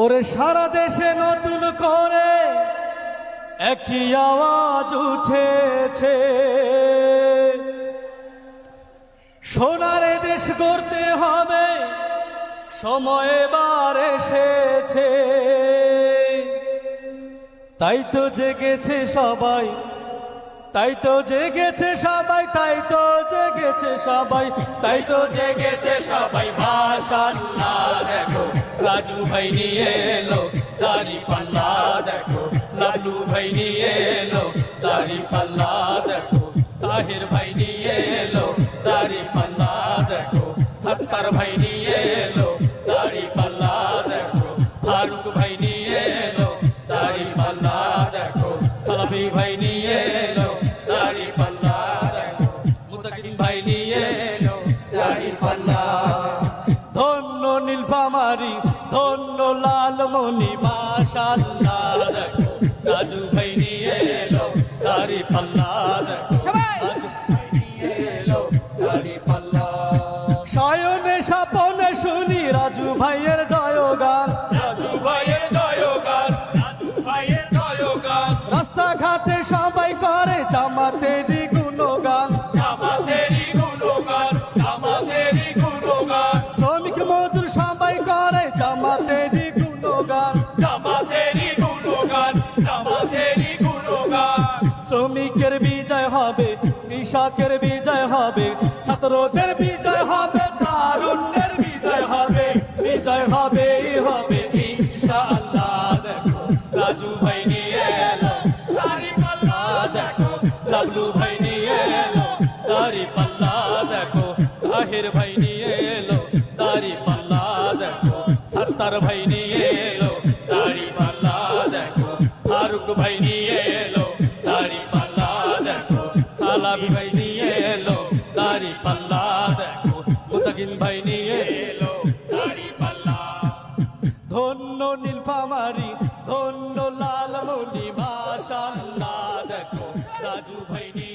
ওরে সারা দেশে নতুন করে একই আওয়াজ উঠেছে, সোনার দেশ গড়তে হবে, সময় এবার এসেছে। তাই তো জেগেছে সবাই, তাই তো জেগেছে সবাই, তাই তো জেগেছে সবাই, তাই তো জেগেছে সবাই। মাশাআল্লাহ দেখো রাজু ভাই নিয়ে এলো দাড়ি পাল্লা, দেখো লালু ভাই নিয়ে এলো দাড়ি পাল্লা, দেখো তাহির ভাই নিয়ে এলো দাড়ি পাল্লা, দেখো সত্তার ভাই নিয়ে এলো দাড়ি পাল্লা, দেখো ফারুক ভাই নিয়ে এলো দাড়ি পাল্লা, দেখো সালাফি ভাই নিয়ে এলো দাড়ি পাল্লা, দেখো মুতাকিম ভাই নিয়ে এলো দাড়ি পাল্লা। ধন্য নীলফামারী, ধন্য লালমনি, মাশাআল্লাহ দেখো রাজু ভাই নিয়ে এলো দাড়ি পাল্লা, দেখো রাজু ভাই নিয়ে এলো দাড়ি পাল্লা। শয়নে স্বপনে শুনি রাজু ভাইয়ের জয়গান, রাজু ভাইয়ের জয়গান, রাজু ভাইয়ের জয়গান। রাস্তাঘাটে সবাই করে জামাতেরই গুণগান, জামাতেরই গুণগান, জামাতেরই গুণগান। শ্রমিক মজুর সবাই করে জামাতেরই গুণগান, জামাতেরই গুণগান, জামাতেরই গুণগান। শ্রমিকের বিজয় হবে, কৃষকের বিজয় হবে, ছাত্রদের বিজয় হবে, তারুণ্যের বিজয় হবে, বিজয় হবে হবে ইনশাআল্লাহ। দেখো রাজু ভাই নিয়ে এলো দাড়ি পাল্লা, দেখো লালু ভাই নিয়ে এলো দাড়ি পাল্লা, দেখো তাহির ভাই নিয়ে এলো দাড়ি পাল্লা, দেখো সত্তার ভাই নিয়ে এলো দাড়ি পাল্লা, দেখো ফারুক ভাই নিয়ে এলো দাড়ি পাল্লা, দেখো সালাফি ভাই নিয়ে এলো দাড়ি পাল্লা, দেখো মুতাকিম ভাই নিয়ে এলো দাড়ি পাল্লা। ধন্য নীলফামারী, ধন্য লালমনি, মাশাআল্লাহ দেখো রাজু ভাই নিয়ে